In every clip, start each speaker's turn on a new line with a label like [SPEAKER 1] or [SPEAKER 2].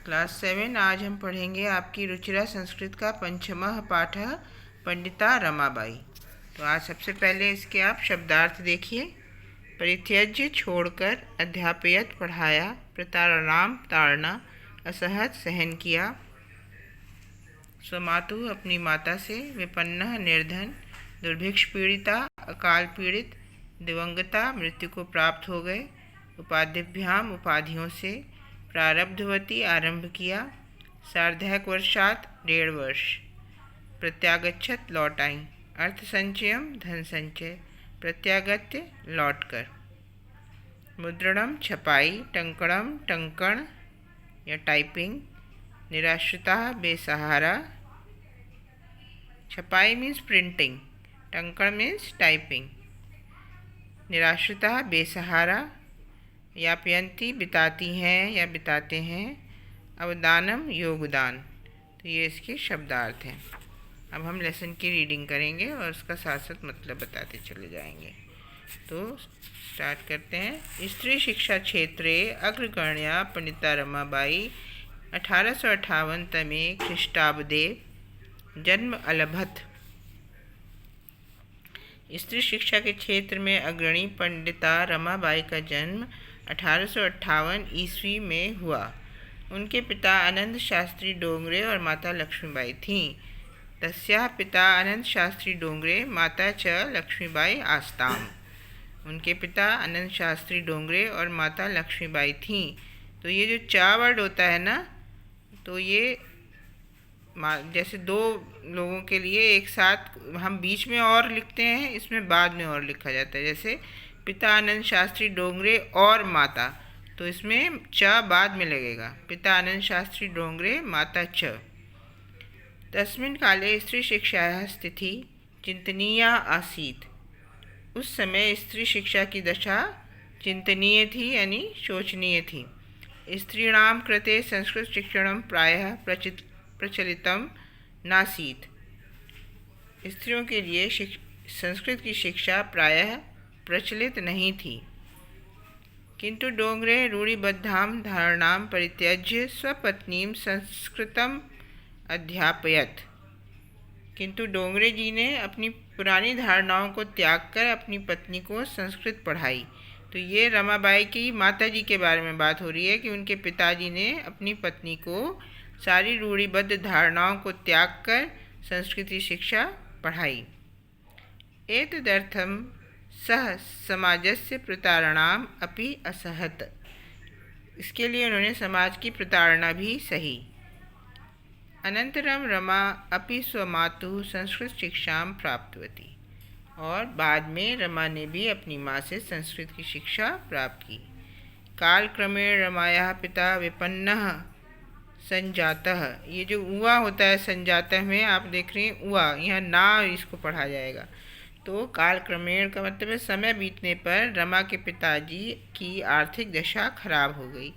[SPEAKER 1] Class 7। आज हम पढ़ेंगे आपकी रुचिरा संस्कृत का पंचमः पाठ पंडिता रमाबाई। तो आज सबसे पहले इसके आप शब्दार्थ देखिए। परित्यज्य छोड़कर, अध्यापयत पढ़ाया, प्रतारणाम ताड़ना, असहत सहन किया, स्वमातु अपनी माता से, विपन्नः निर्धन, दुर्भिक्ष पीड़िता अकाल पीड़ित, दिवंगता मृत्यु को प्राप्त हो गए, उपाधिभ्याम उपाधियों से, प्रारब्धवती आरंभ किया, सार्धैक वर्षात 1.5 वर्ष, प्रत्यागच्छत लौट आई, अर्थ संचयम धन संचय, प्रत्यागत्य लौटकर, मुद्रणम छपाई, टंकणम टंकण या टाइपिंग, निराश्रिता बेसहारा, छपाई मीन्स प्रिंटिंग, टंकण मीन्स टाइपिंग, निराश्रिता बेसहारा, यापयंती बिताती हैं या बिताते हैं, अवदानम योगदान। तो ये इसके शब्दार्थ हैं। अब हम लेसन की रीडिंग करेंगे और उसका साथ साथ मतलब बताते चले जाएंगे। तो स्टार्ट करते हैं। स्त्री शिक्षा क्षेत्रे अग्रगण्या पंडिता रमाबाई 1858 तमे ख्रीष्टाब्दे जन्म अलभत। स्त्री शिक्षा के क्षेत्र में अग्रणी पंडिता रमाबाई का जन्म 1858 ईस्वी में हुआ। उनके पिता आनंद शास्त्री डोंगरे और माता लक्ष्मीबाई थीं। तस्याः पिता आनंद शास्त्री डोंगरे, माता च लक्ष्मीबाई आस्ताम। उनके पिता आनंद शास्त्री डोंगरे और माता लक्ष्मीबाई थीं। तो ये जो चा वर्ड होता है ना, तो ये जैसे दो लोगों के लिए एक साथ हम बीच में और लिखते हैं, इसमें बाद में और लिखा जाता है। जैसे पिता आनंद शास्त्री डोंगरे और माता, तो इसमें च बाद में लगेगा। पिता आनंद शास्त्री डोंगरे माता च। तस्मिन् काले स्त्री शिक्षायाः स्थिति चिंतनीया आसीत्। उस समय स्त्री शिक्षा की दशा चिंतनीय थी, यानी शोचनीय थी। स्त्रीणां कृते संस्कृत शिक्षणं प्रायः प्रचलितम नासीत्। स्त्रियों के लिए संस्कृत की शिक्षा प्रायः प्रचलित नहीं थी। किंतु डोंगरे रूढ़िबद्धां धारणां परित्यज्य स्वपत्नीं संस्कृतम अध्यापयत। किंतु डोंगरे जी ने अपनी पुरानी धारणाओं को त्याग कर अपनी पत्नी को संस्कृत पढ़ाई। तो ये रमाबाई की माता जी के बारे में बात हो रही है कि उनके पिताजी ने अपनी पत्नी को सारी रूढ़िबद्ध धारणाओं को त्याग कर संस्कृति शिक्षा पढ़ाई। एतदर्थं सह समाजस्य प्रतारणाम अपि असहत। इसके लिए उन्होंने समाज की प्रताड़ना भी सही। अनंतरम रमा अपि स्वमातुः संस्कृत शिक्षां प्राप्तवती। और बाद में रमा ने भी अपनी माँ से संस्कृत की शिक्षा प्राप्त की। कालक्रमेण रमायाः पिता विपन्नः संजातः। ये जो उआ होता है संजातः में, आप देख रहे हैं उआ, यहाँ ना इसको पढ़ा जाएगा। तो कालक्रमेण का मतलब है समय बीतने पर रमा के पिताजी की आर्थिक दशा खराब हो गई।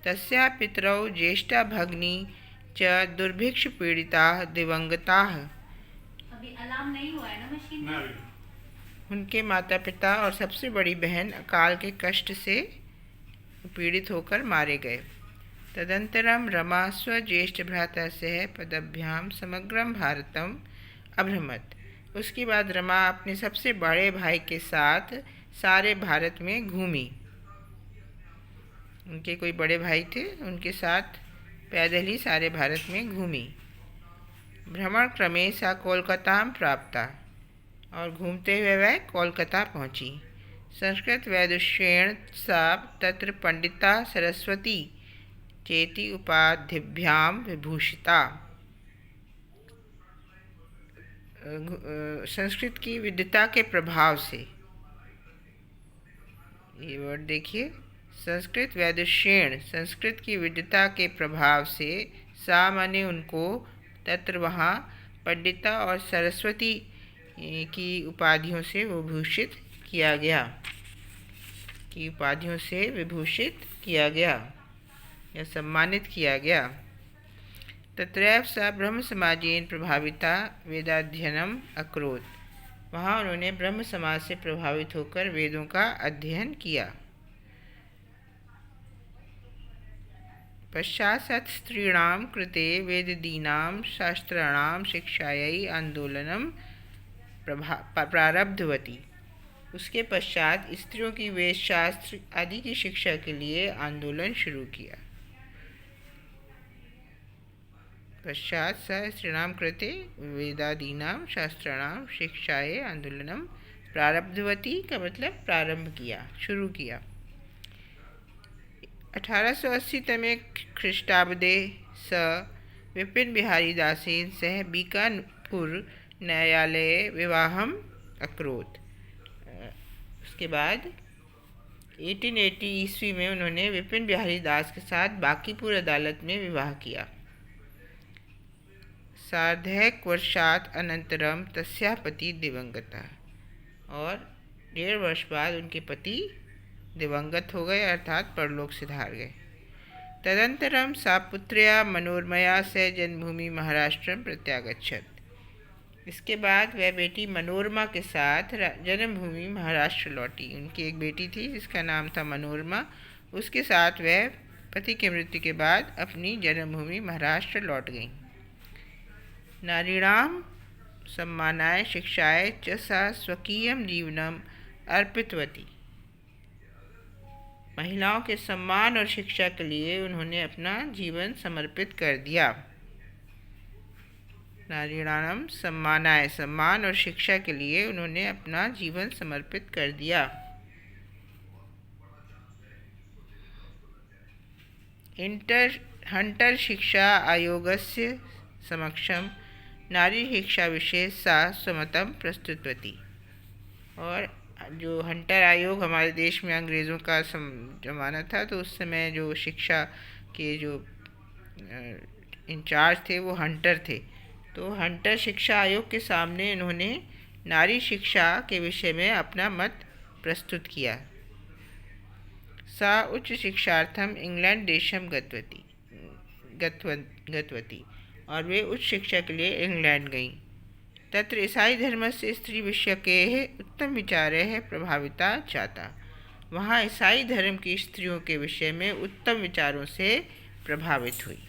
[SPEAKER 1] तस्या पितरौ ज्येष्ठा भगिनी च दुर्भिक्ष पीड़िता दिवंगता।
[SPEAKER 2] अभी अलार्म नहीं हुआ है ना मशीन में?
[SPEAKER 1] उनके माता पिता और सबसे बड़ी बहन अकाल के कष्ट से पीड़ित होकर मारे गए। तदंतरम रमा स्वज्येष्ठ भ्राता सह पदभ्याम समग्रम भारतम अभ्रमत। उसके बाद रमा अपने सबसे बड़े भाई के साथ सारे भारत में घूमी। उनके कोई बड़े भाई थे, उनके साथ पैदल ही सारे भारत में घूमी। भ्रमण क्रमे सा कोलकाता प्राप्ता। और घूमते हुए वह कोलकाता पहुंची। संस्कृत वैदुष्येण सा तत्र पंडिता सरस्वती चेति उपाधिभ्याम विभूषिता। संस्कृत की विद्वता के प्रभाव से, ये वर्ड देखिए, संस्कृत वैदुष्येण, संस्कृत की विद्वता के प्रभाव से, सा माने उनको, तत्र वहाँ, पंडिता और सरस्वती की उपाधियों से विभूषित किया गया, की उपाधियों से विभूषित किया गया या सम्मानित किया गया। तत्रैव सा ब्रह्म समाजेन प्रभाविता वेदाध्ययनम अकरोत्। वहाँ उन्होंने ब्रह्म समाज से प्रभावित होकर वेदों का अध्ययन किया। पश्चात् स्त्रीणां कृते वेददीनां शास्त्राणां शिक्षायै आंदोलनं प्रारब्धवती। उसके पश्चात स्त्रियों की वेद शास्त्र आदि की शिक्षा के लिए आंदोलन शुरू किया। पश्चात स स्त्रीणां कृते वेदादीनां शास्त्राणां शिक्षायै आंदोलनं प्रारब्धवती का मतलब प्रारंभ किया, शुरू किया। 1880 तमे ख्रीष्टाब्दे स विपिन बिहारी दासेन सह बीकापुर न्यायालये विवाहम अकरोत्। उसके बाद 1880 ईस्वी में उन्होंने विपिन बिहारी दास के साथ बांकीपुर अदालत में विवाह किया। सार्धैक वर्षात् अनंतरम तस्याः पति दिवंगतः, और 1.5 वर्ष बाद उनके पति दिवंगत हो गए अर्थात परलोक सिधार गए। तदंतरम सा पुत्र्या मनोरमया से जन्मभूमि महाराष्ट्रम प्रत्यागच्छत। इसके बाद वह बेटी मनोरमा के साथ जन्मभूमि महाराष्ट्र लौटी। उनकी एक बेटी थी जिसका नाम था मनोरमा, उसके साथ वह पति की मृत्यु के बाद अपनी जन्मभूमि महाराष्ट्र लौट गईं। नारीणाम सम्मानाय शिक्षाय च सा स्वकीयं जीवनम अर्पितवती। महिलाओं के सम्मान और शिक्षा के लिए उन्होंने अपना जीवन समर्पित कर दिया। नारीणाम सम्मानाय, सम्मान और शिक्षा के लिए उन्होंने अपना जीवन समर्पित कर दिया। हंटर शिक्षा आयोगस्य समक्षम नारी शिक्षा विषय सा स्वमतम प्रस्तुतवती। और जो हंटर आयोग हमारे देश में अंग्रेज़ों का जमाना था, तो उस समय जो शिक्षा के जो इंचार्ज थे वो हंटर थे। तो हंटर शिक्षा आयोग के सामने उन्होंने नारी शिक्षा के विषय में अपना मत प्रस्तुत किया। सा उच्च शिक्षार्थम इंग्लैंड देशम गतवती, और वे उच्च शिक्षा के लिए इंग्लैंड गईं। तत्र ईसाई धर्म से स्त्री विषय के उत्तम विचारैः प्रभाविता जाता। वहाँ ईसाई धर्म की स्त्रियों के विषय में उत्तम विचारों से प्रभावित हुई।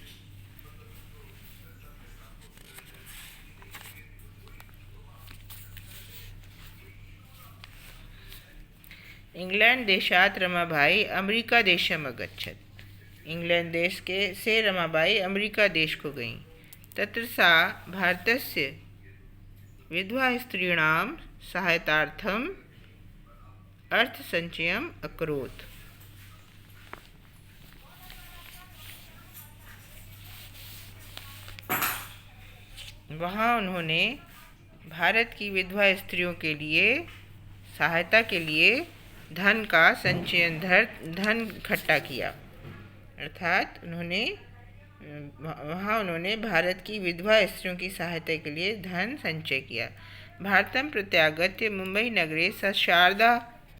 [SPEAKER 1] इंग्लैंड देशात् रमाबाई अमेरिका देशम अगच्छत्। इंग्लैंड देश के से रमाबाई अमेरिका देश को गईं। तत्र सा भारतस्य विधवा स्त्रीणां सहायतार्थम अर्थसंचयम अकरोत्। वहाँ उन्होंने भारत की विधवा स्त्रियों के लिए सहायता के लिए धन का संचयन, धन इकट्ठा किया। अर्थात वहाँ उन्होंने भारत की विधवा स्त्रियों की सहायता के लिए धन संचय किया। भारतम प्रत्यागत्य मुंबई नगरे स शारदा